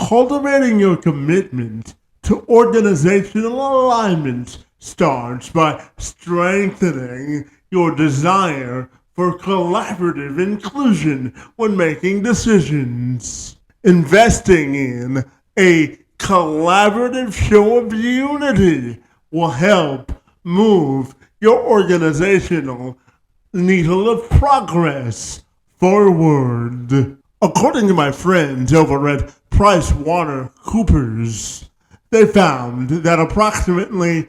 Cultivating your commitment to organizational alignment starts by strengthening your desire for collaborative inclusion when making decisions. Investing in a collaborative show of unity will help move your organizational needle of progress forward. According to my friends over at PricewaterhouseCoopers, they found that approximately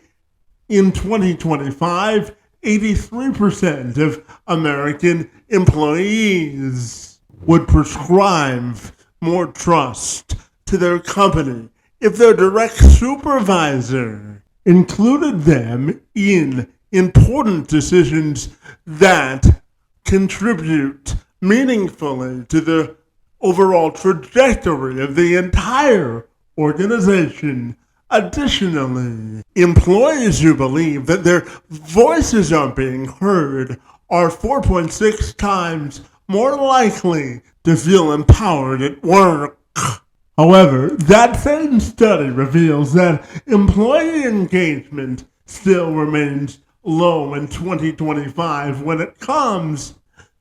in 2025, 83% of American employees would prescribe more trust to their company if their direct supervisor included them in important decisions that contribute meaningfully to the overall trajectory of the entire organization. Additionally, employees who believe that their voices are being heard are 4.6 times more likely to feel empowered at work. However, that same study reveals that employee engagement still remains low in 2025 when it comes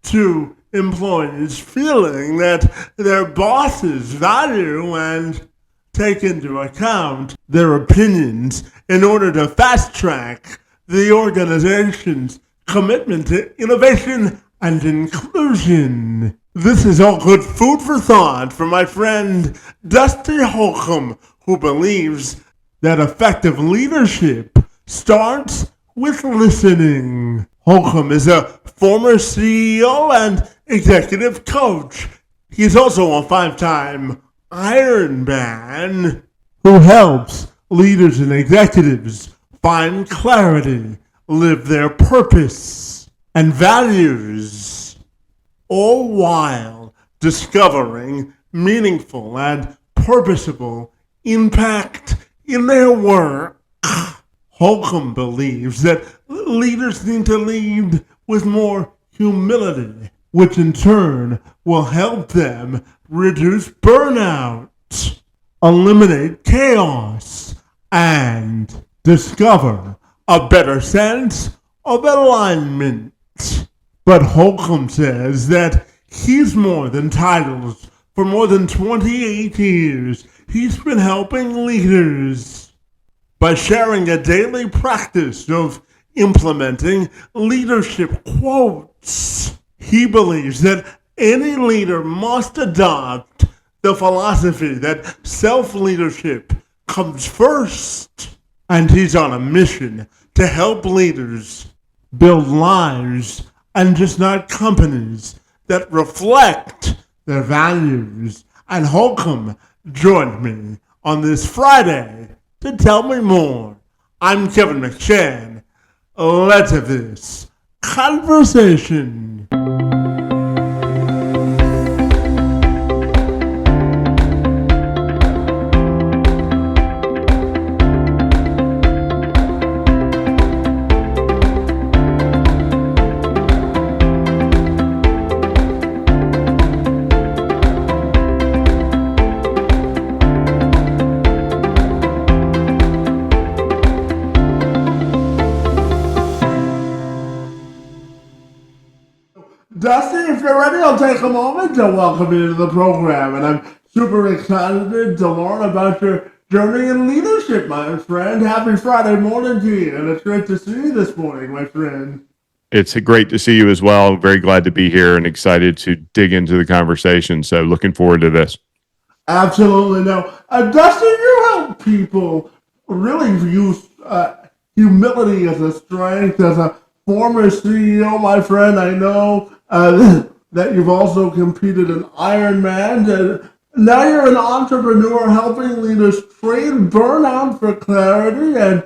to employees feeling that their bosses value and take into account their opinions in order to fast-track the organization's commitment to innovation and inclusion. This is all good food for thought for my friend Dusty Holcomb, who believes that effective leadership starts with listening. Holcomb is a former CEO and executive coach. He's also a 5-time Ironman who helps leaders and executives find clarity, live their purpose and values, all while discovering meaningful and purposeful impact in their work. Holcomb believes that leaders need to lead with more humility, which in turn will help them reduce burnout, eliminate chaos, and discover a better sense of alignment. But Holcomb says that he's more than titles. For more than 28 years, he's been helping leaders by sharing a daily practice of implementing leadership quotes. He believes that any leader must adopt the philosophy that self-leadership comes first. And he's on a mission to help leaders build lives and just not companies that reflect their values. And Holcomb joined me on this Friday to tell me more. I'm Kevin McShann. Let's have this conversation. Dusty, if you're ready, I'll take a moment to welcome you to the program. And I'm super excited to learn about your journey in leadership, my friend. Happy Friday morning to you. And it's great to see you this morning, my friend. It's great to see you as well. Very glad to be here and excited to dig into the conversation. So looking forward to this. Absolutely. Now, Dusty, you help people really use humility as a strength. As a former CEO, my friend, I know that you've also competed in Ironman. Now you're an entrepreneur helping leaders trade burnout for clarity and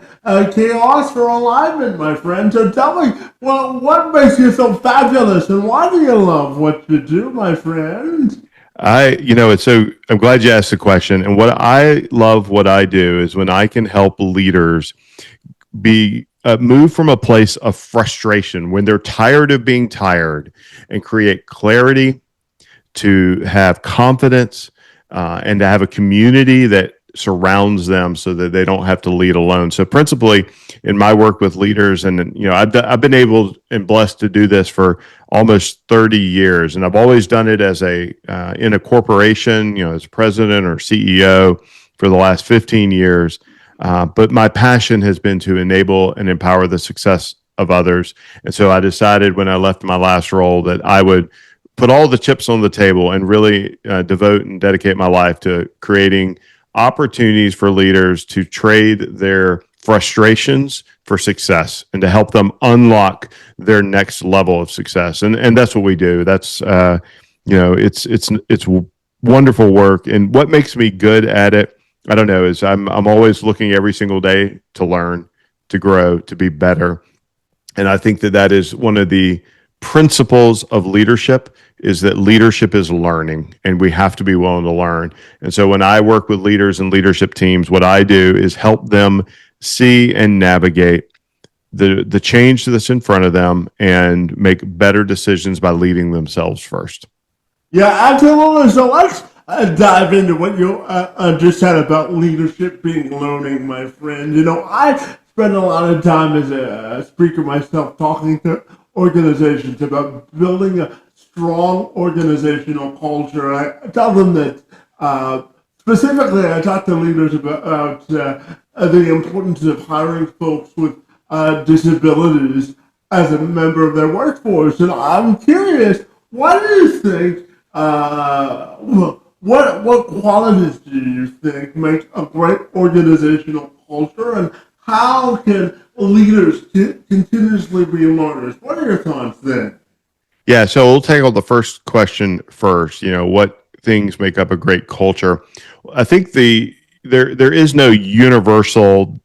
chaos for alignment, my friend. So tell me, well, what makes you so fabulous and why do you love what you do, my friend? I'm glad you asked the question. And what I love what I do is when I can help leaders be move from a place of frustration when they're tired of being tired and create clarity, to have confidence, and to have a community that surrounds them so that they don't have to lead alone. So principally in my work with leaders, and I've been able and blessed to do this for almost 30 years, and I've always done it as in a corporation, as president or CEO for the last 15 years. But my passion has been to enable and empower the success of others. And so I decided when I left my last role that I would put all the chips on the table and really devote and dedicate my life to creating opportunities for leaders to trade their frustrations for success and to help them unlock their next level of success. And that's what we do. That's it's wonderful work. And what makes me good at it, I don't know, is I'm always looking every single day to learn, to grow, to be better. And I think that is one of the principles of leadership, is that leadership is learning, and we have to be willing to learn. And so when I work with leaders and leadership teams, what I do is help them see and navigate the change that's in front of them and make better decisions by leading themselves first. Yeah, absolutely. So let's dive into what you just said about leadership being learning, my friend. I spend a lot of time as a speaker myself talking to organizations about building a strong organizational culture. I tell them that specifically I talk to leaders about the importance of hiring folks with disabilities as a member of their workforce. And I'm curious, what do you think, what qualities do you think make a great organizational culture, and how can leaders continuously be learners? What are your thoughts there? Yeah, so we'll tackle the first question first. What things make up a great culture? I think there is no universal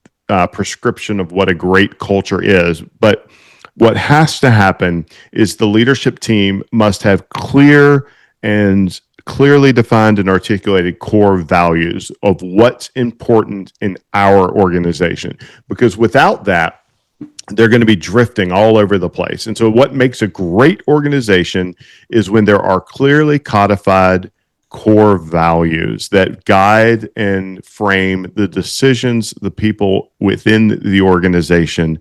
prescription of what a great culture is, but what has to happen is the leadership team must have clearly defined and articulated core values of what's important in our organization. Because without that, they're going to be drifting all over the place. And so what makes a great organization is when there are clearly codified core values that guide and frame the decisions the people within the organization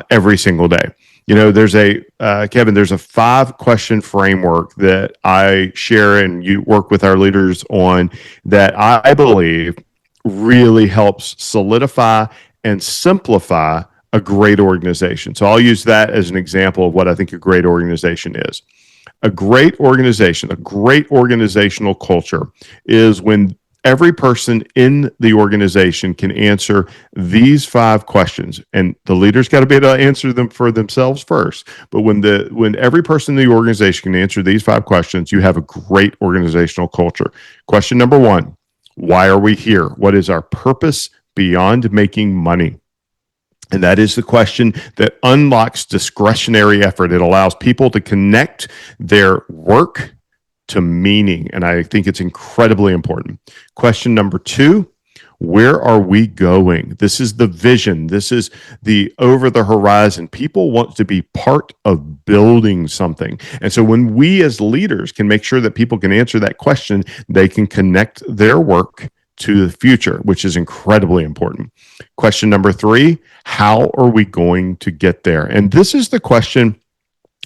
every single day. There's Kevin, there's a 5-question framework that I share and you work with our leaders on that I believe really helps solidify and simplify a great organization. So I'll use that as an example of what I think a great organization is. A great organization, a great organizational culture is when every person in the organization can answer these 5 questions, and the leaders got to be able to answer them for themselves first. But when every person in the organization can answer these 5 questions, you have a great organizational culture. Question number 1, why are we here? What is our purpose beyond making money? And that is the question that unlocks discretionary effort. It allows people to connect their work to meaning. And I think it's incredibly important. Question number 2, where are we going? This is the vision. This is the over the horizon. People want to be part of building something. And so when we as leaders can make sure that people can answer that question, they can connect their work to the future, which is incredibly important. Question number 3, how are we going to get there? And this is the question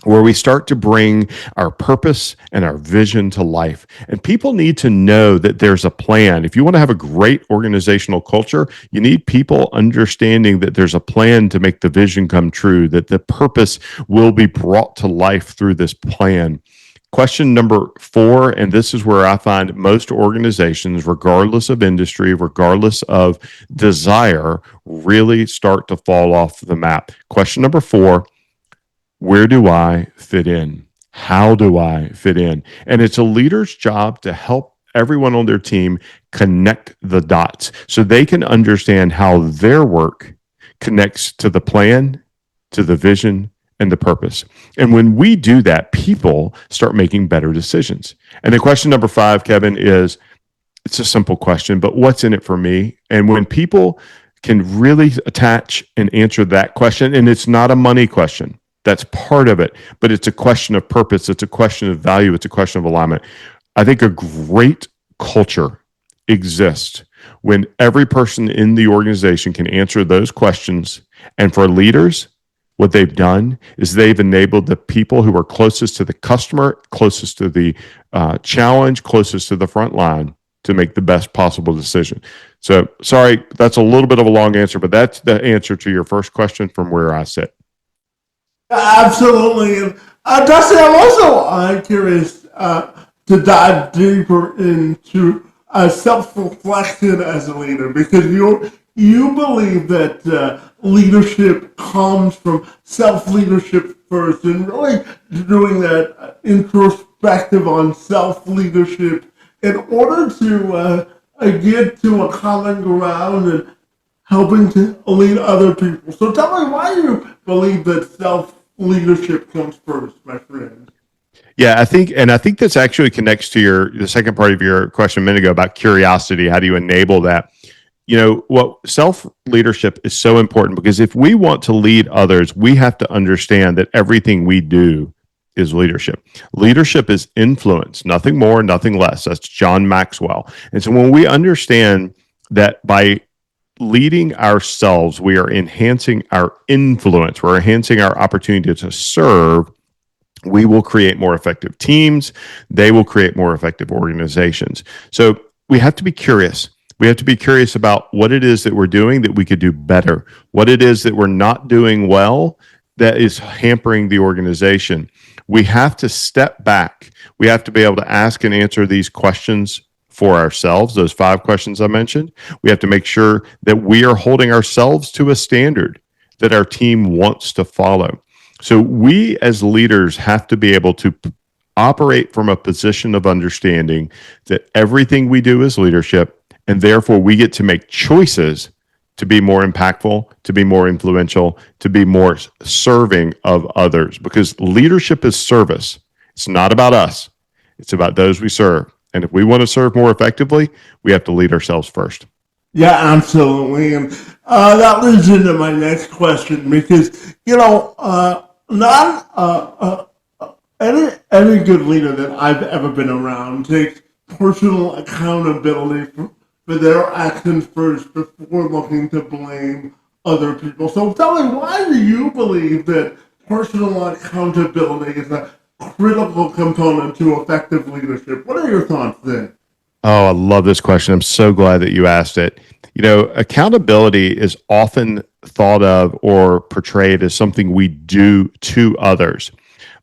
where we start to bring our purpose and our vision to life. And people need to know that there's a plan. If you want to have a great organizational culture, you need people understanding that there's a plan to make the vision come true, that the purpose will be brought to life through this plan. Question number 4, and this is where I find most organizations, regardless of industry, regardless of desire, really start to fall off the map. Question number 4, where do I fit in? How do I fit in? And it's a leader's job to help everyone on their team connect the dots so they can understand how their work connects to the plan, to the vision, and the purpose. And when we do that, people start making better decisions. And the question number 5, Kevin, is, it's a simple question, but what's in it for me? And when people can really attach and answer that question, and it's not a money question, that's part of it, but it's a question of purpose. It's a question of value. It's a question of alignment. I think a great culture exists when every person in the organization can answer those questions. And for leaders, what they've done is they've enabled the people who are closest to the customer, closest to the challenge, closest to the front line to make the best possible decision. So, sorry, that's a little bit of a long answer, but that's the answer to your first question from where I sit. Absolutely. And Dusty, I'm also curious to dive deeper into self-reflection as a leader, because you believe that leadership comes from self-leadership first, and really doing that introspective on self-leadership in order to get to a common ground and helping to lead other people. So tell me, why do you believe that self-leadership comes first, my friend? Yeah, I think this actually connects to the second part of your question a minute ago about curiosity. How do you enable that? You know, what self leadership is so important, because if we want to lead others, we have to understand that everything we do is leadership. Leadership is influence, nothing more, nothing less. That's John Maxwell. And so when we understand that by leading ourselves, we are enhancing our influence, we're enhancing our opportunity to serve, we will create more effective teams. They will create more effective organizations. So we have to be curious. We have to be curious about what it is that we're doing that we could do better, what it is that we're not doing well that is hampering the organization. We have to step back. We have to be able to ask and answer these questions for ourselves, those 5 questions I mentioned. We have to make sure that we are holding ourselves to a standard that our team wants to follow. So we as leaders have to be able to operate from a position of understanding that everything we do is leadership, and therefore we get to make choices to be more impactful, to be more influential, to be more serving of others, because leadership is service. It's not about us. It's about those we serve. And if we want to serve more effectively, we have to lead ourselves first. Yeah, absolutely. And that leads into my next question, because, not any good leader that I've ever been around takes personal accountability for their actions first before looking to blame other people. So tell me, why do you believe that personal accountability is a critical component to effective leadership? What are your thoughts there? Oh, I love this question. I'm so glad that you asked it. You know, accountability is often thought of or portrayed as something we do to others,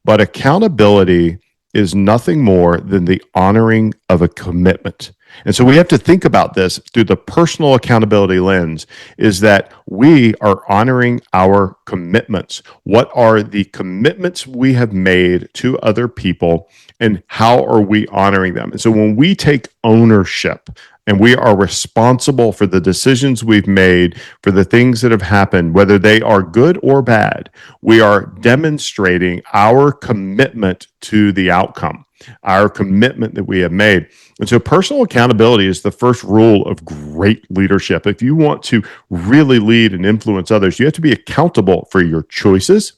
but accountability is nothing more than the honoring of a commitment. And so we have to think about this through the personal accountability lens, is that we are honoring our commitments. What are the commitments we have made to other people, and how are we honoring them? And so when we take ownership and we are responsible for the decisions we've made, for the things that have happened, whether they are good or bad, we are demonstrating our commitment to the outcome, our commitment that we have made. And so personal accountability is the first rule of great leadership. If you want to really lead and influence others, you have to be accountable for your choices,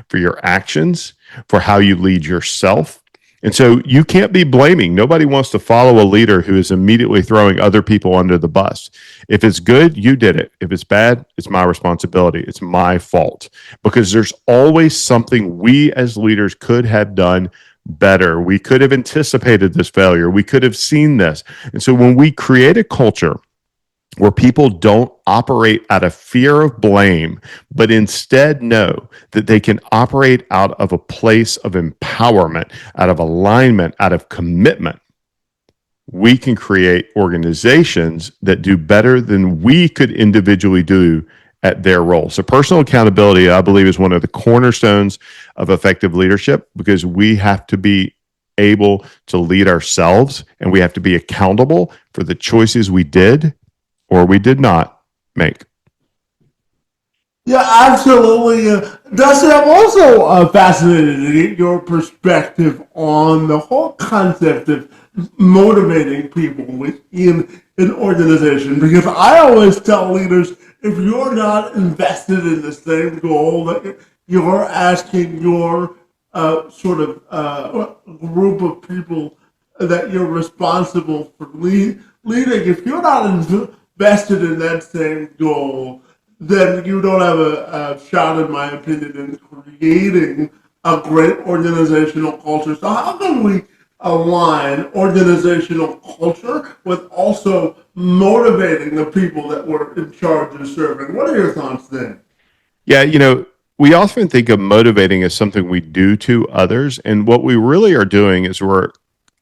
for your actions, for how you lead yourself. And so you can't be blaming. Nobody wants to follow a leader who is immediately throwing other people under the bus. If it's good, you did it. If it's bad, it's my responsibility. It's my fault, because there's always something we as leaders could have done better. We could have anticipated this failure. We could have seen this. And so when we create a culture where people don't operate out of fear of blame, but instead know that they can operate out of a place of empowerment, out of alignment, out of commitment, we can create organizations that do better than we could individually do at their role. So personal accountability, I believe, is one of the cornerstones of effective leadership, because we have to be able to lead ourselves, and we have to be accountable for the choices we did or we did not make. Yeah, absolutely. Dustin, I'm also fascinated to get your perspective on the whole concept of motivating people within an organization. Because I always tell leaders, if you're not invested in the same goal that you're asking your group of people that you're responsible for leading. If you're not invested in that same goal, then you don't have a shot, in my opinion, in creating a great organizational culture. So how can we align organizational culture with also motivating the people that we're in charge of serving? What are your thoughts there? Yeah, we often think of motivating as something we do to others. And what we really are doing is we're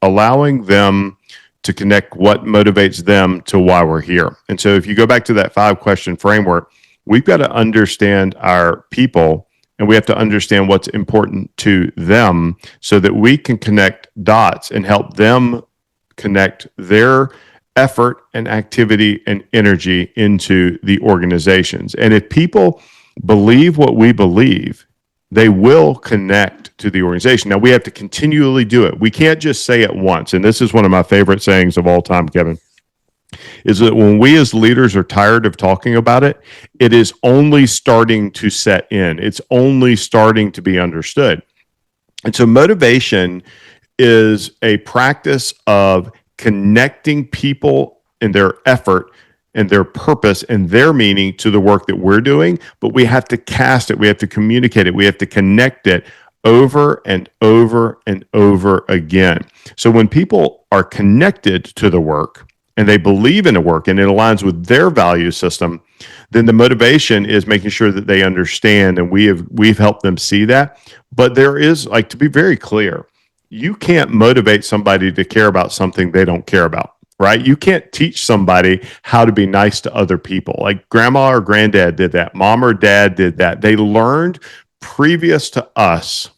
allowing them to connect what motivates them to why we're here. And so if you go back to that 5-question framework, we've got to understand our people and we have to understand what's important to them so that we can connect dots and help them connect their effort and activity and energy into the organizations. And if people believe what we believe, they will connect to the organization. Now, we have to continually do it. We can't just say it once. And this is one of my favorite sayings of all time, Kevin, is that when we as leaders are tired of talking about it, it is only starting to set in. It's only starting to be understood. And so motivation is a practice of connecting people and their effort and their purpose and their meaning to the work that we're doing, but we have to cast it, we have to communicate it, we have to connect it over and over and over again. So when people are connected to the work and they believe in the work and it aligns with their value system, then the motivation is making sure that they understand, and we've helped them see that. But there is, like, to be very clear, you can't motivate somebody to care about something they don't care about. Right? You can't teach somebody how to be nice to other people. Like grandma or granddad did that. Mom or dad did that. They learned previous to us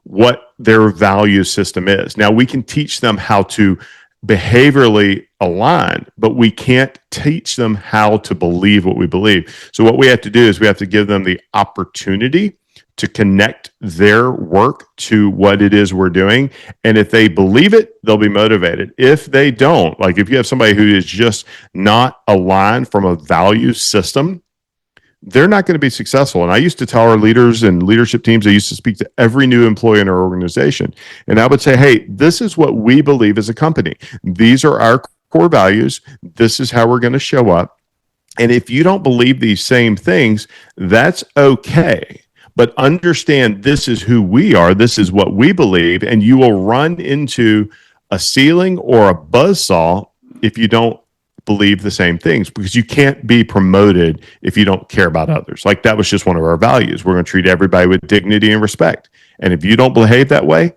what their value system is. Now we can teach them how to behaviorally align, but we can't teach them how to believe what we believe. So what we have to do is we have to give them the opportunity to connect their work to what it is we're doing. And if they believe it, they'll be motivated. If they don't, like if you have somebody who is just not aligned from a value system, they're not going to be successful. And I used to tell our leaders and leadership teams, I used to speak to every new employee in our organization. And I would say, hey, this is what we believe as a company. These are our core values. This is how we're going to show up. And if you don't believe these same things, that's okay. But understand this is who we are. This is what we believe. And you will run into a ceiling or a buzzsaw if you don't believe the same things, because you can't be promoted if you don't care about others. Like that was just one of our values. We're going to treat everybody with dignity and respect. And if you don't behave that way,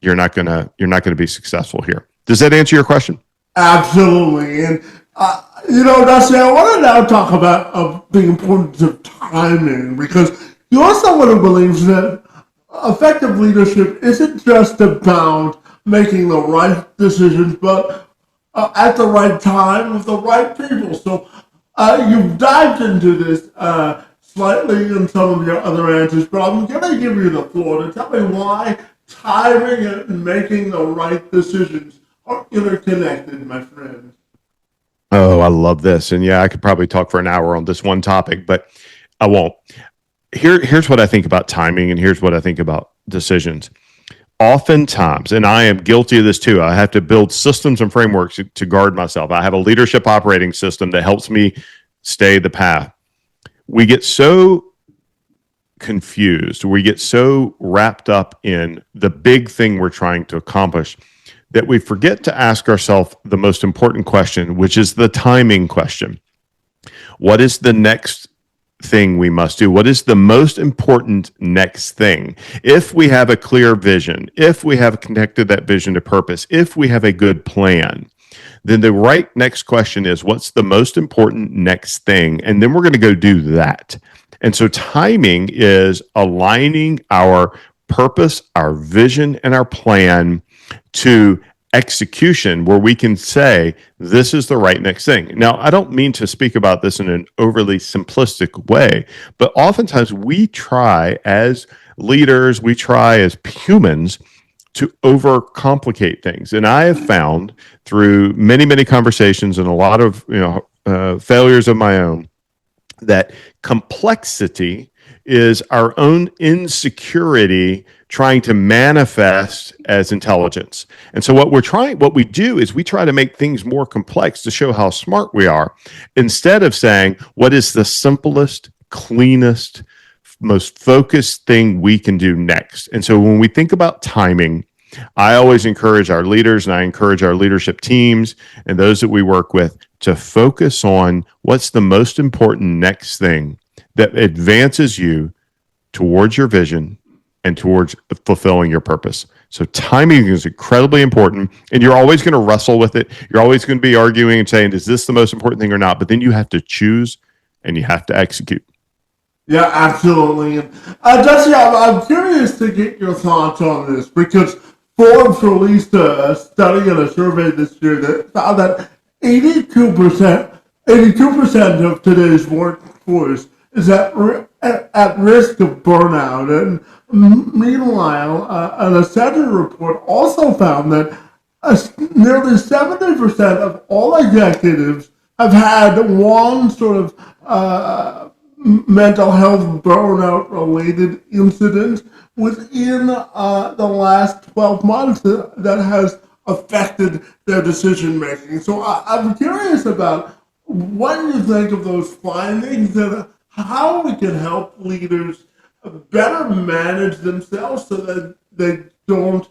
you're not going to be successful here. Does that answer your question? Absolutely. And, Dusty, I want to now talk about the importance of timing, because you're someone who believes that effective leadership isn't just about making the right decisions, but at the right time with the right people. So you've dived into this slightly in some of your other answers, but I'm going to give you the floor to tell me why timing and making the right decisions are interconnected, my friend. Oh, I love this. And yeah, I could probably talk for an hour on this one topic, but I won't. Here's what I think about timing, and here's what I think about decisions. Oftentimes, and I am guilty of this too, I have to build systems and frameworks to guard myself. I have a leadership operating system that helps me stay the path. We get so confused, we get so wrapped up in the big thing we're trying to accomplish that we forget to ask ourselves the most important question, which is the timing question. What is the next thing we must do? What is the most important next thing? If we have a clear vision, if we have connected that vision to purpose, if we have a good plan, then the right next question is, what's the most important next thing? And then we're going to go do that. And so timing is aligning our purpose, our vision, and our plan to execution, where we can say, this is the right next thing. Now, I don't mean to speak about this in an overly simplistic way, but oftentimes we try as leaders, we try as humans to overcomplicate things. And I have found through many, many conversations and a lot of failures of my own that complexity is our own insecurity trying to manifest as intelligence. And so what we do is we try to make things more complex to show how smart we are, instead of saying, what is the simplest, cleanest, most focused thing we can do next? And so when we think about timing, I always encourage our leaders, and I encourage our leadership teams and those that we work with to focus on what's the most important next thing that advances you towards your vision and towards fulfilling your purpose. So timing is incredibly important, and you're always going to wrestle with it. You're always going to be arguing and saying, is this the most important thing or not? But then you have to choose and you have to execute. Yeah, absolutely. Dusty, I'm curious to get your thoughts on this, because Forbes released a study and a survey this year that found that 82% of today's workforce is at risk of burnout. And meanwhile, an Accenture report also found that nearly 70% of all executives have had one sort of mental health burnout related incident within the last 12 months that has affected their decision making. So I'm curious about what you think of those findings and how we can help leaders better manage themselves so that they don't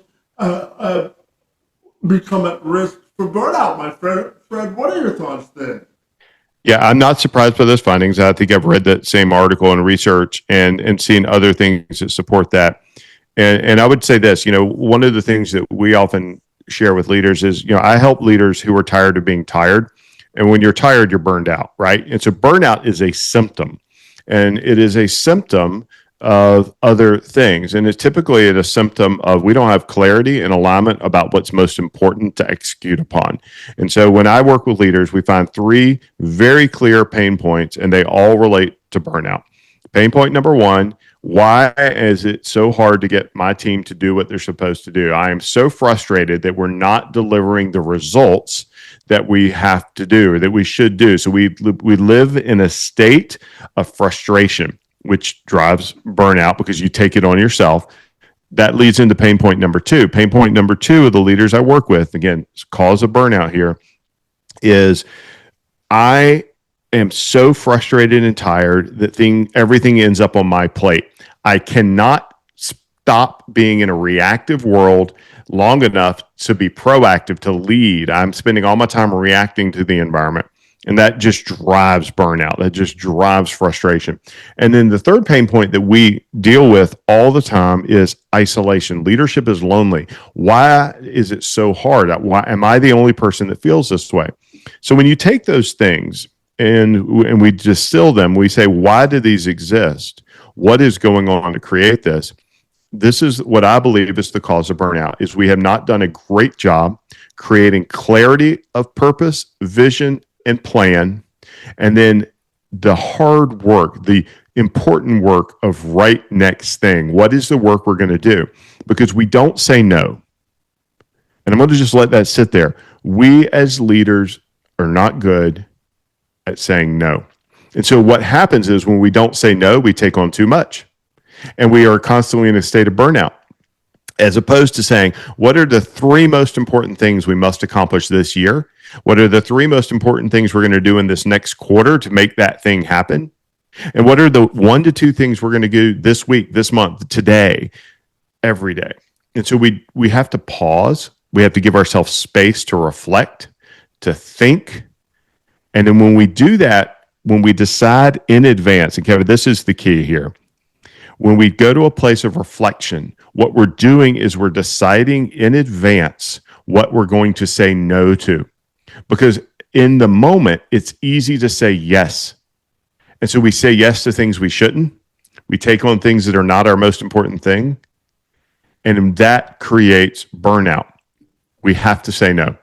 become at risk for burnout. My friend Fred, what are your thoughts there? Yeah, I'm not surprised by those findings. I think I've read that same article and research and seen other things that support that. And I would say this, one of the things that we often share with leaders is, I help leaders who are tired of being tired. And when you're tired, you're burned out, right? And so burnout is a symptom, and it is a symptom of other things. And it's typically a symptom of we don't have clarity and alignment about what's most important to execute upon. And so when I work with leaders, we find three very clear pain points, and they all relate to burnout. Pain point number one: why is it so hard to get my team to do what they're supposed to do? I am so frustrated that we're not delivering the results that we have to do, or that we should do. So we live in a state of frustration, which drives burnout because you take it on yourself. That leads into pain point number two. Pain point number two of the leaders I work with, again, cause of burnout here, is I am so frustrated and tired that everything ends up on my plate. I cannot stop being in a reactive world long enough to be proactive, to lead. I'm spending all my time reacting to the environment. And that just drives burnout. That just drives frustration. And then the third pain point that we deal with all the time is isolation. Leadership is lonely. Why is it so hard? Why am I the only person that feels this way? So when you take those things and we distill them, we say, why do these exist? What is going on to create this? This is what I believe is the cause of burnout, is we have not done a great job creating clarity of purpose, vision, and plan, and then the hard work, the important work of right next thing. What is the work we're going to do? Because we don't say no. And I'm going to just let that sit there. We as leaders are not good at saying no. And so what happens is when we don't say no, we take on too much. And we are constantly in a state of burnout, as opposed to saying, what are the three most important things we must accomplish this year? What are the three most important things we're going to do in this next quarter to make that thing happen? And what are the 1 to 2 things we're going to do this week, this month, today, every day? And so we have to pause. We have to give ourselves space to reflect, to think. And then when we do that, when we decide in advance, and Kevin, this is the key here. When we go to a place of reflection, what we're doing is we're deciding in advance what we're going to say no to. Because in the moment, it's easy to say yes. And so we say yes to things we shouldn't. We take on things that are not our most important thing. And that creates burnout. We have to say no.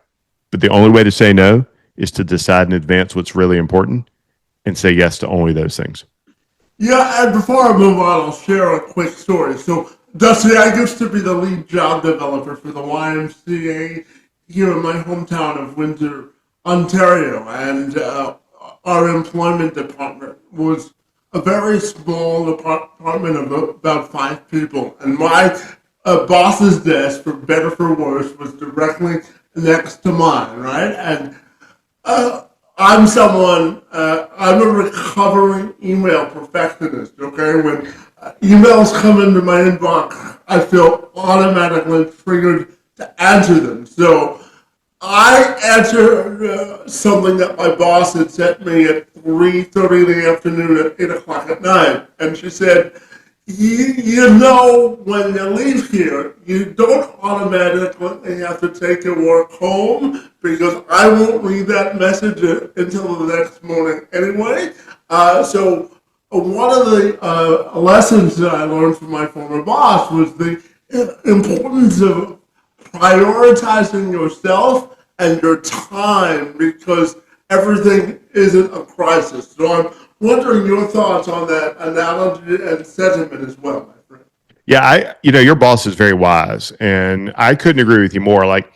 But the only way to say no is to decide in advance what's really important and say yes to only those things. Yeah, and before I move on, I'll share a quick story. So, Dusty, I used to be the lead job developer for the YMCA here in my hometown of Windsor, Ontario, and our employment department was a very small department of about 5 people. And my a boss's desk, for better for worse, was directly next to mine, right? And I'm I'm a recovering email perfectionist, okay? When emails come into my inbox, I feel automatically triggered to answer them. So I answered something that my boss had sent me at 3:30 in the afternoon at 8 o'clock at night. And she said, you know, when you leave here, you don't automatically have to take your work home because I won't read that message until the next morning anyway. So one of the lessons that I learned from my former boss was the importance of prioritizing yourself and your time because everything isn't a crisis. So I'm wondering your thoughts on that analogy and sentiment as well, my friend. Yeah, your boss is very wise, and I couldn't agree with you more. Like,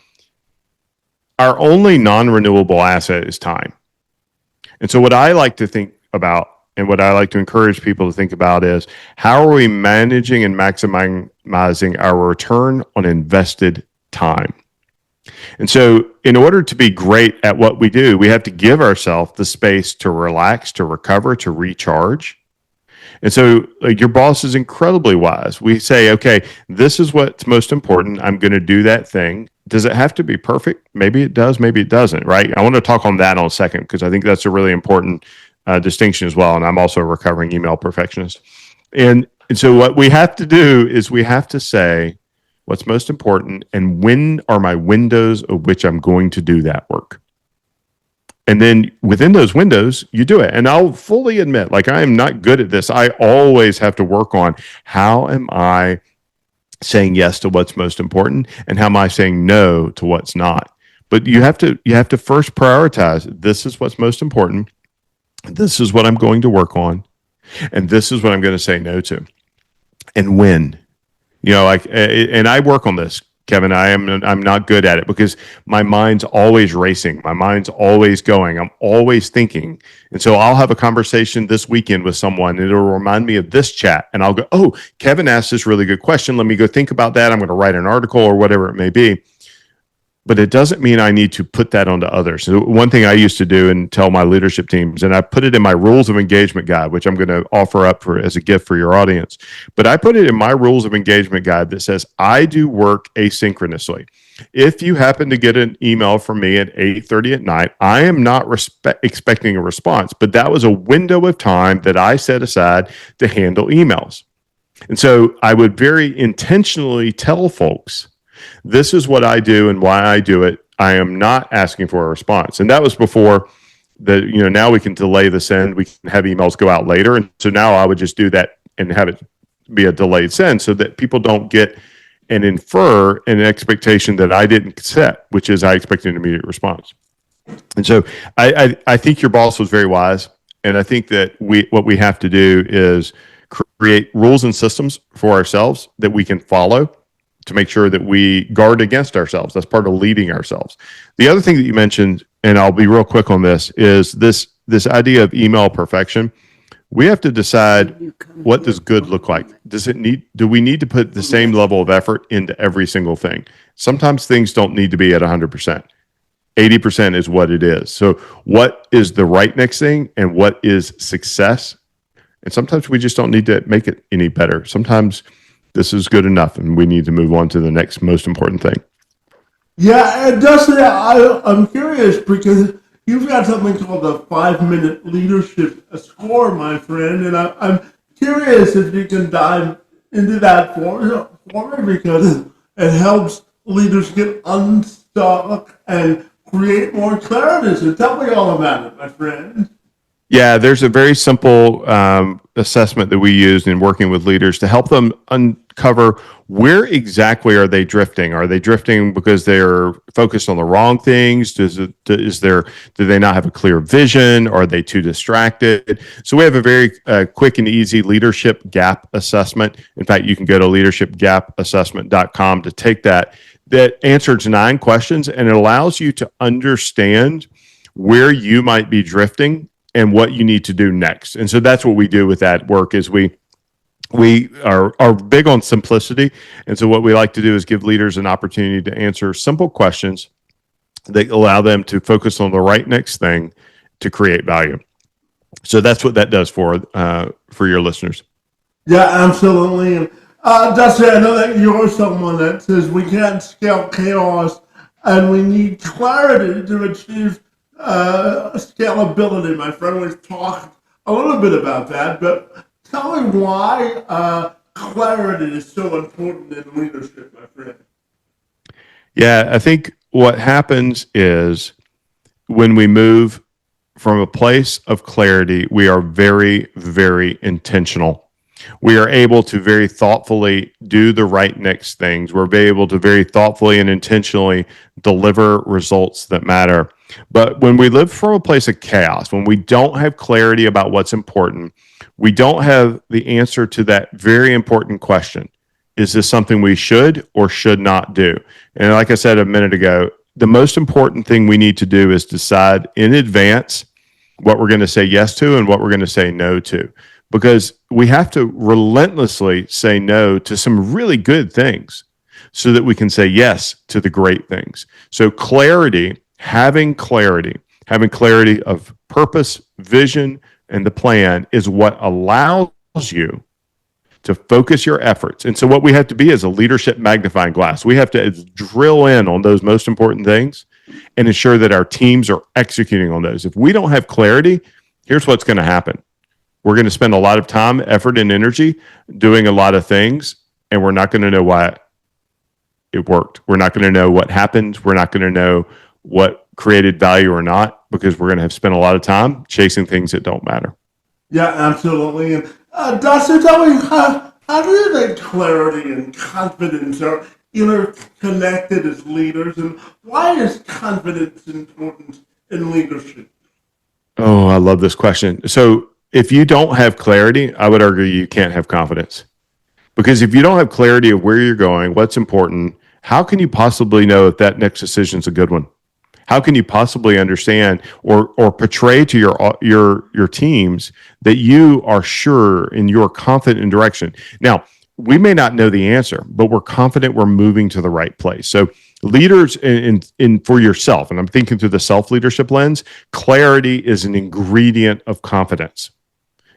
our only non-renewable asset is time. And so what I like to think about and what I like to encourage people to think about is how are we managing and maximizing our return on invested time? And so in order to be great at what we do, we have to give ourselves the space to relax, to recover, to recharge. And so your boss is incredibly wise. We say, okay, this is what's most important. I'm going to do that thing. Does it have to be perfect? Maybe it does, maybe it doesn't, right? I want to talk on that in a second because I think that's a really important distinction as well. And I'm also a recovering email perfectionist. And so what we have to do is we have to say what's most important and when are my windows of which I'm going to do that work. And then within those windows, you do it. And I'll fully admit, like, I am not good at this. I always have to work on how am I saying yes to what's most important and how am I saying no to what's not. But you have to first prioritize. This is what's most important. This is what I'm going to work on. And this is what I'm going to say no to. And when. And I work on this, Kevin. I'm not good at it because my mind's always racing. My mind's always going. I'm always thinking. And so I'll have a conversation this weekend with someone and it'll remind me of this chat. And I'll go, oh, Kevin asked this really good question. Let me go think about that. I'm going to write an article or whatever it may be. But it doesn't mean I need to put that onto others. So one thing I used to do and tell my leadership teams, and I put it in my rules of engagement guide, which I'm going to offer up as a gift for your audience. But I put it in my rules of engagement guide that says, I do work asynchronously. If you happen to get an email from me at 8:30 at night, I am not expecting a response, but that was a window of time that I set aside to handle emails. And so I would very intentionally tell folks, this is what I do and why I do it. I am not asking for a response. And that was before now we can delay the send. We can have emails go out later. And so now I would just do that and have it be a delayed send so that people don't get and infer an expectation that I didn't set, which is I expect an immediate response. And so I think your boss was very wise. And I think that what we have to do is create rules and systems for ourselves that we can follow to make sure that we guard against ourselves. That's part of leading ourselves. The other thing that you mentioned, and I'll be real quick on this, is this idea of email perfection. We have to decide, what does good look like? Do we need to put the same level of effort into every single thing? Sometimes things don't need to be at 100%. 80% is what it is. So what is the right next thing and what is success? And sometimes we just don't need to make it any better. Sometimes this is good enough, and we need to move on to the next most important thing. Yeah, and Dusty, I'm curious because you've got something called the 5-minute leadership score, my friend, and I'm curious if you can dive into that for me because it helps leaders get unstuck and create more clarity. So tell me all about it, my friend. Yeah, there's a very simple assessment that we use in working with leaders to help them uncover where exactly are they drifting. Are they drifting because they're focused on the wrong things? Do they not have a clear vision? Are they too distracted? So we have a very quick and easy leadership gap assessment. In fact, you can go to leadershipgapassessment.com to take that. That answers 9 questions, and it allows you to understand where you might be drifting and what you need to do next. And so that's what we do with that work is we we are big on simplicity. And so what we like to do is give leaders an opportunity to answer simple questions that allow them to focus on the right next thing to create value. So that's what that does for your listeners. Yeah, absolutely. And Dusty, I know that you're someone that says we can't scale chaos and we need clarity to achieve scalability. My friend, we've talked a little bit about that, but tell me why clarity is so important in leadership, my friend. Yeah, I think what happens is when we move from a place of clarity, we are very, very intentional. We are able to very thoughtfully do the right next things. We're able to very thoughtfully and intentionally deliver results that matter. But when we live from a place of chaos, when we don't have clarity about what's important, we don't have the answer to that very important question. Is this something we should or should not do? And like I said a minute ago, the most important thing we need to do is decide in advance what we're going to say yes to and what we're going to say no to, because we have to relentlessly say no to some really good things so that we can say yes to the great things. So having clarity of purpose, vision, and the plan is what allows you to focus your efforts. And so what we have to be is a leadership magnifying glass. We have to drill in on those most important things and ensure that our teams are executing on those. If we don't have clarity, here's what's going to happen. We're going to spend a lot of time, effort, and energy doing a lot of things, and we're not going to know why it worked. We're not going to know what happened. We're not going to know what created value or not, because we're going to have spent a lot of time chasing things that don't matter. Yeah, absolutely. And Dusty, tell me, how do you think clarity and confidence are interconnected as leaders, and why is confidence important in leadership? Oh, I love this question. So if you don't have clarity, I would argue you can't have confidence. Because if you don't have clarity of where you're going, what's important, how can you possibly know if that next decision is a good one? How can you possibly understand or portray to your teams that you are sure and you're confident in direction? Now, we may not know the answer, but we're confident we're moving to the right place. So leaders in for yourself, and I'm thinking through the self-leadership lens, clarity is an ingredient of confidence.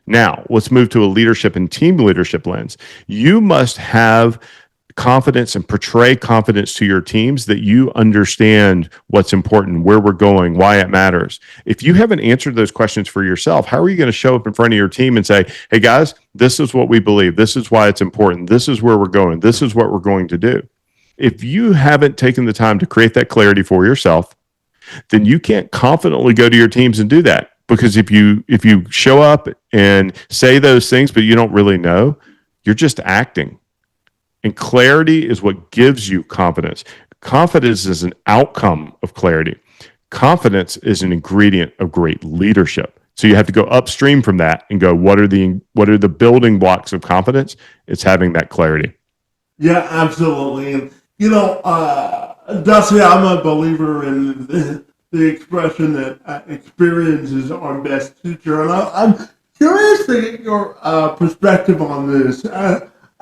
Now, let's move to a leadership and team leadership lens. You must have confidence and portray confidence to your teams that you understand what's important, where we're going, why it matters. If you haven't answered those questions for yourself, how are you going to show up in front of your team and say, hey guys, this is what we believe. This is why it's important. This is where we're going. This is what we're going to do. If you haven't taken the time to create that clarity for yourself, then you can't confidently go to your teams and do that. Because if you show up and say those things, but you don't really know, you're just acting. And clarity is what gives you confidence. Confidence is an outcome of clarity. Confidence is an ingredient of great leadership. So you have to go upstream from that and go, what are the building blocks of confidence? It's having that clarity. Yeah, absolutely. And Dusty, I'm a believer in the expression that experience is our best teacher, and I'm curious to get your perspective on this.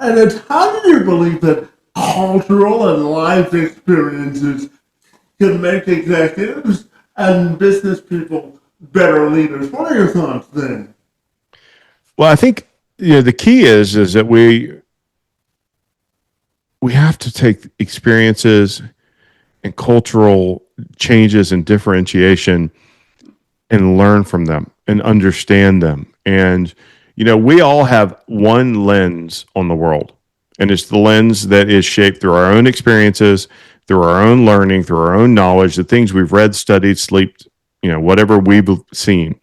And it's, how do you believe that cultural and life experiences can make executives and business people better leaders? What are your thoughts then? Well, I think the key is that we have to take experiences and cultural changes and differentiation and learn from them and understand them. And we all have one lens on the world, and it's the lens that is shaped through our own experiences, through our own learning, through our own knowledge, the things we've read, studied, slept, whatever we've seen.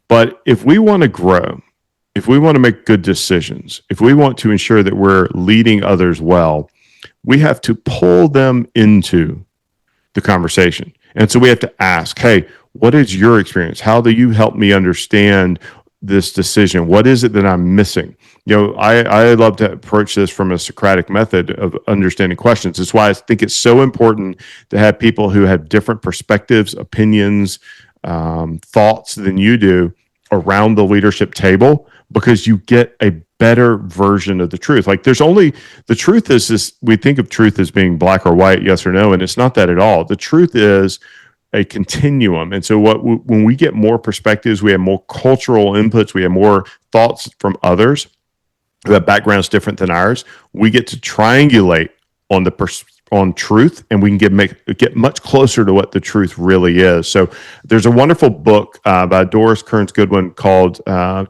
But if we want to grow, if we want to make good decisions, if we want to ensure that we're leading others well, we have to pull them into the conversation. And so we have to ask, hey, what is your experience? How do you help me understand this decision? What is it that I'm missing? I love to approach this from a Socratic method of understanding questions. It's why I think it's so important to have people who have different perspectives, opinions, thoughts than you do around the leadership table, because you get a better version of the truth. Like the truth is this, we think of truth as being black or white, yes or no, and it's not that at all. The truth is a continuum. And so when we get more perspectives, we have more cultural inputs, we have more thoughts from others who have backgrounds different than ours, we get to triangulate on on truth, and we can get much closer to what the truth really is. So there's a wonderful book by Doris Kearns Goodwin called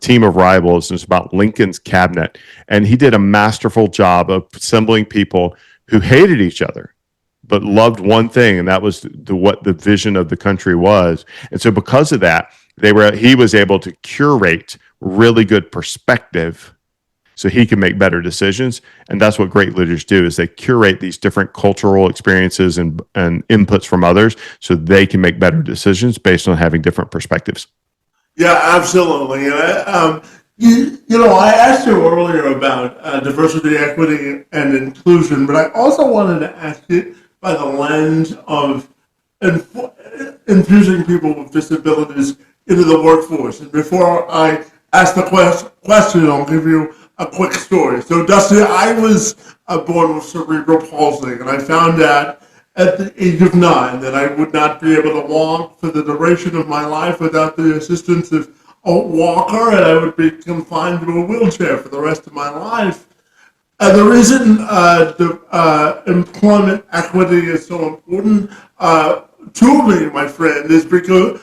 Team of Rivals, and it's about Lincoln's cabinet. And he did a masterful job of assembling people who hated each other, but loved one thing, and that was what the vision of the country was. And so because of that, he was able to curate really good perspective so he can make better decisions. And that's what great leaders do, is they curate these different cultural experiences and inputs from others so they can make better decisions based on having different perspectives. Yeah, absolutely. And I asked you earlier about diversity, equity, and inclusion, but I also wanted to ask you by the lens of infusing people with disabilities into the workforce. And before I ask the question, I'll give you a quick story. So, Dusty, I was born with cerebral palsy, and I found out at the age of 9 that I would not be able to walk for the duration of my life without the assistance of a walker, and I would be confined to a wheelchair for the rest of my life. The reason employment equity is so important to me, my friend, is because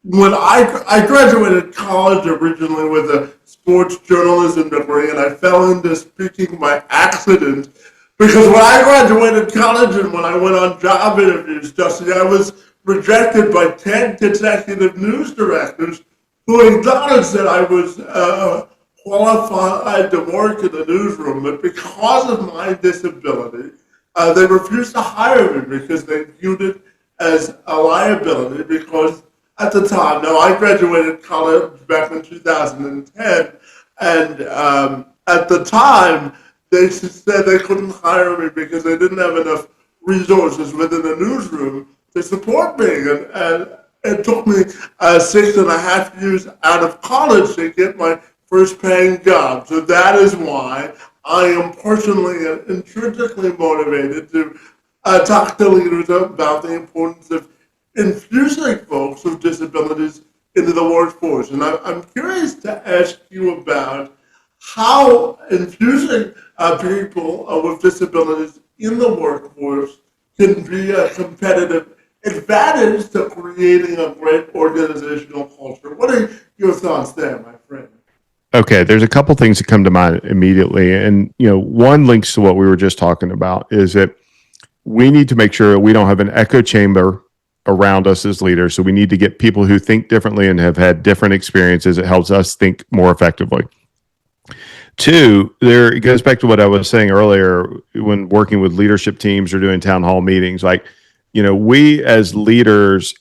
when I graduated college originally with a sports journalism degree, and I fell into speaking by accident, because when I graduated college and when I went on job interviews, Dusty, I was rejected by 10 consecutive news directors who acknowledged that I was qualified to work in the newsroom, but because of my disability, they refused to hire me because they viewed it as a liability. Because at the time, now I graduated college back in 2010, and at the time, they said they couldn't hire me because they didn't have enough resources within the newsroom to support me. And it took me 6.5 years out of college to get my first paying job. So that is why I am personally and intrinsically motivated to talk to leaders about the importance of infusing folks with disabilities into the workforce. And I'm curious to ask you about how infusing people with disabilities in the workforce can be a competitive advantage to creating a great organizational culture. What are your thoughts there, my friend? Okay, there's a couple things that come to mind immediately. And, one links to what we were just talking about, is that we need to make sure we don't have an echo chamber around us as leaders. So we need to get people who think differently and have had different experiences. It helps us think more effectively. Two, it goes back to what I was saying earlier when working with leadership teams or doing town hall meetings. Like, we as leaders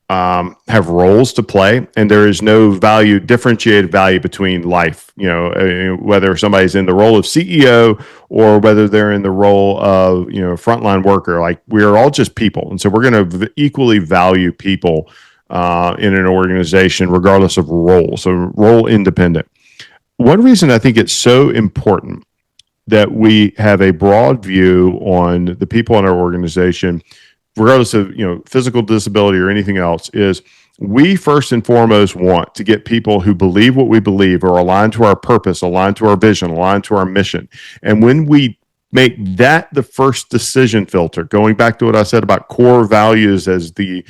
have roles to play, and there is no differentiated value between life, whether somebody's in the role of CEO or whether they're in the role of, frontline worker. Like, we are all just people. And so we're going to equally value people in an organization, regardless of role. So role independent. One reason I think it's so important that we have a broad view on the people in our organization, regardless of physical disability or anything else, is we first and foremost want to get people who believe what we believe, are aligned to our purpose, aligned to our vision, aligned to our mission. And when we make that the first decision filter, going back to what I said about core values as the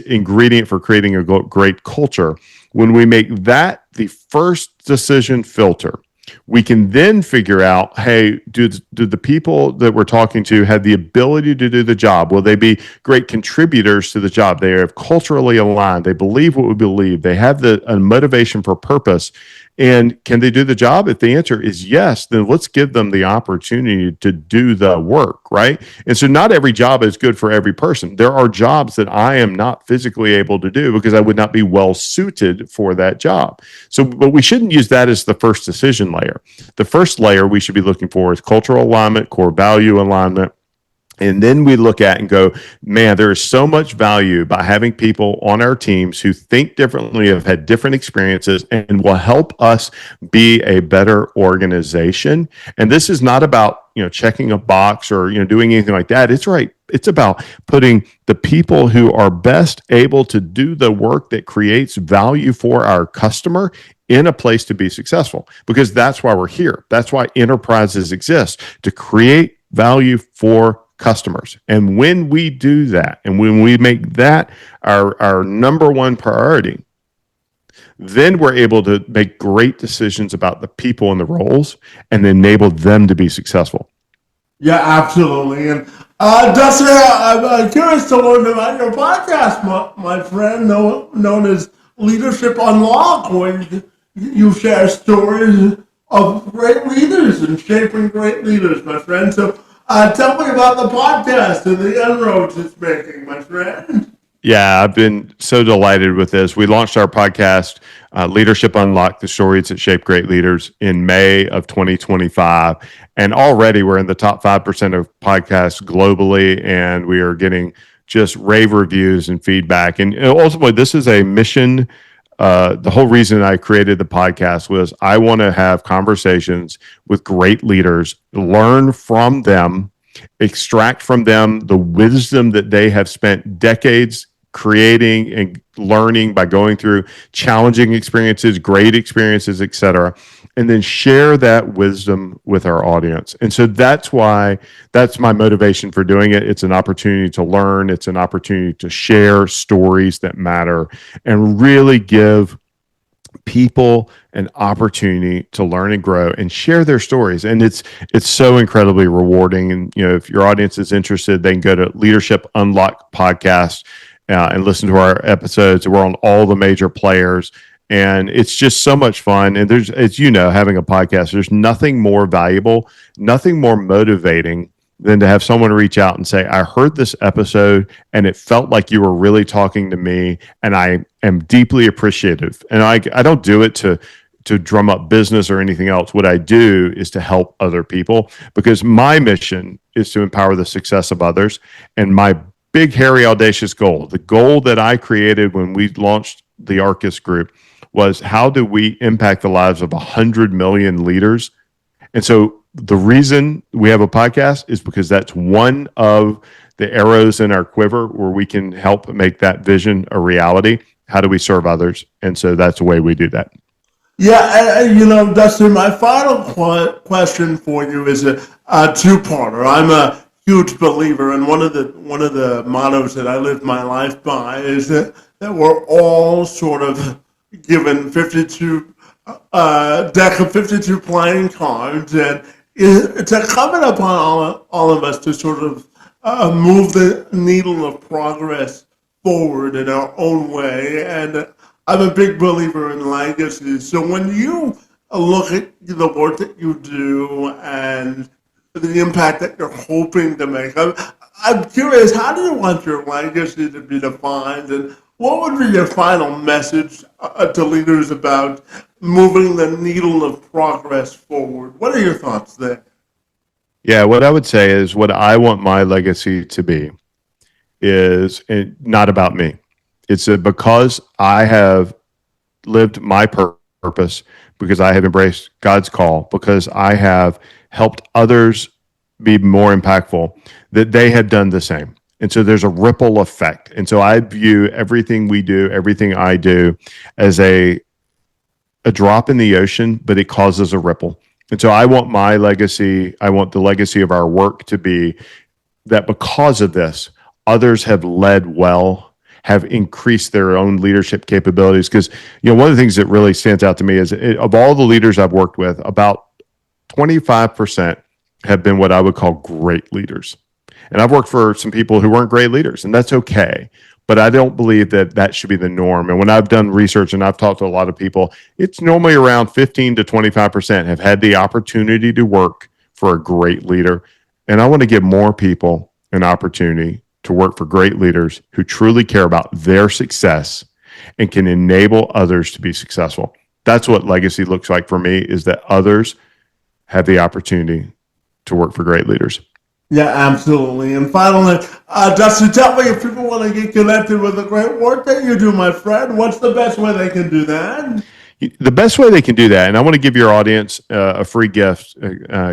ingredient for creating a great culture, when we make that the first decision filter, we can then figure out, hey, do the people that we're talking to have the ability to do the job? Will they be great contributors to the job? They are culturally aligned. They believe what we believe. They have a motivation for purpose. And can they do the job? If the answer is yes, then let's give them the opportunity to do the work, right? And so not every job is good for every person. There are jobs that I am not physically able to do because I would not be well suited for that job. So, but we shouldn't use that as the first decision layer. The first layer we should be looking for is cultural alignment, core value alignment, And then we look at and go, man, there is so much value by having people on our teams who think differently, have had different experiences, and will help us be a better organization. And this is not about, checking a box or, doing anything like that. It's right. It's about putting the people who are best able to do the work that creates value for our customer in a place to be successful, because that's why we're here. That's why enterprises exist, to create value for customers. And when we do that, and when we make that our number one priority, then we're able to make great decisions about the people and the roles and enable them to be successful. Yeah, absolutely. And Dusty, I'm curious to learn about your podcast, my friend, known as Leadership Unlocked, where you share stories of great leaders and shaping great leaders, my friend. So tell me about the podcast and the inroads it's making, my friend. Yeah, I've been so delighted with this. We launched our podcast, Leadership Unlocked, the stories that shape great leaders, in May of 2025. And already we're in the top 5% of podcasts globally, and we are getting just rave reviews and feedback. And ultimately, this is a mission. The whole reason I created the podcast was I want to have conversations with great leaders, learn from them, extract from them the wisdom that they have spent decades creating and learning by going through challenging experiences, great experiences, etc., and then share that wisdom with our audience. And so that's my motivation for doing it. It's an opportunity to learn. It's an opportunity to share stories that matter and really give people an opportunity to learn and grow and share their stories. And it's so incredibly rewarding. And if your audience is interested, they can go to Leadership Unlocked podcast and listen to our episodes. We're on all the major players, and it's just so much fun. And there's, as you know, having a podcast, there's nothing more valuable, nothing more motivating than to have someone reach out and say, I heard this episode and it felt like you were really talking to me, and I am deeply appreciative. And I don't do it to drum up business or anything else. What I do is to help other people, because my mission is to empower the success of others. And my big, hairy, audacious goal, the goal that I created when we launched the Arcqus Group, was how do we impact the lives of 100 million leaders? And so the reason we have a podcast is because that's one of the arrows in our quiver where we can help make that vision a reality. How do we serve others? And so that's the way we do that. Yeah, and Dustin, my final question for you is a two-parter. I'm a huge believer, and one of the mottos that I live my life by is that we're all sort of given 52 deck of 52 playing cards, and it's incumbent upon all of us to sort of move the needle of progress forward in our own way. And I'm a big believer in legacy. So when you look at the work that you do and the impact that you're hoping to make, I'm curious, how do you want your legacy to be defined, and what would be your final message to leaders about moving the needle of progress forward? What are your thoughts there? Yeah, what I would say is what I want my legacy to be is not about me. It's because I have lived my purpose, because I have embraced God's call, because I have helped others be more impactful, that they have done the same. And so there's a ripple effect. And so I view everything we do, everything I do, as a drop in the ocean, but it causes a ripple. And so I want my legacy, I want the legacy of our work to be that because of this, others have led well, have increased their own leadership capabilities. Because one of the things that really stands out to me is of all the leaders I've worked with, about 25% have been what I would call great leaders. And I've worked for some people who weren't great leaders, and that's okay. But I don't believe that should be the norm. And when I've done research and I've talked to a lot of people, it's normally around 15 to 25% have had the opportunity to work for a great leader. And I want to give more people an opportunity to work for great leaders who truly care about their success and can enable others to be successful. That's what legacy looks like for me, is that others have the opportunity to work for great leaders. Yeah, absolutely. And finally, Dusty, tell me if people want to get connected with the great work that you do, my friend, what's the best way they can do that? The best way they can do that, and I want to give your audience a free gift,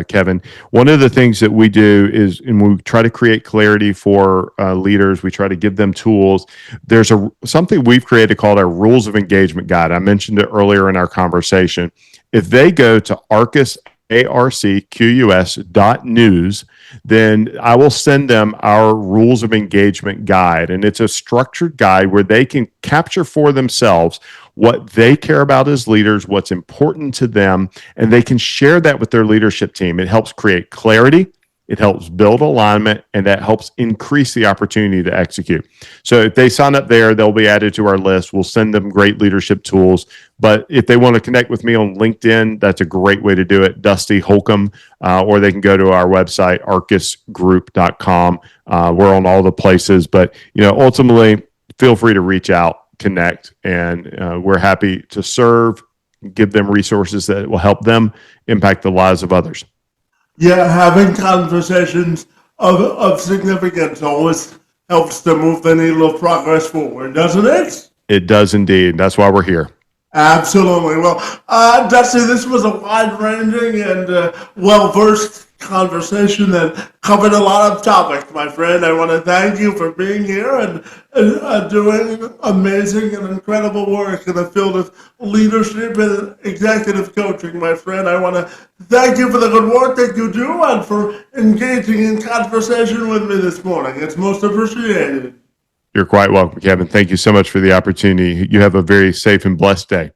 Kevin. One of the things that we do is, and we try to create clarity for leaders. We try to give them tools. There's something we've created called our Rules of Engagement Guide. I mentioned it earlier in our conversation. If they go to Arcqus, ARCQUS.news, then I will send them our Rules of Engagement Guide. And it's a structured guide where they can capture for themselves what they care about as leaders, what's important to them, and they can share that with their leadership team. It helps create clarity, it helps build alignment, and that helps increase the opportunity to execute. So if they sign up there, they'll be added to our list. We'll send them great leadership tools. But if they want to connect with me on LinkedIn, that's a great way to do it, Dusty Holcomb, or they can go to our website, arcqusgroup.com. We're on all the places, but ultimately, feel free to reach out, connect, and we're happy to serve, give them resources that will help them impact the lives of others. Yeah, having conversations of significance always helps to move the needle of progress forward, doesn't it? It does indeed. That's why we're here. Absolutely. Well, Dusty, this was a wide-ranging and well-versed conversation that covered a lot of topics, my friend. I want to thank you for being here and doing amazing and incredible work in the field of leadership and executive coaching, my friend. I want to thank you for the good work that you do and for engaging in conversation with me this morning. It's most appreciated. You're quite welcome, Kevin. Thank you so much for the opportunity. You have a very safe and blessed day.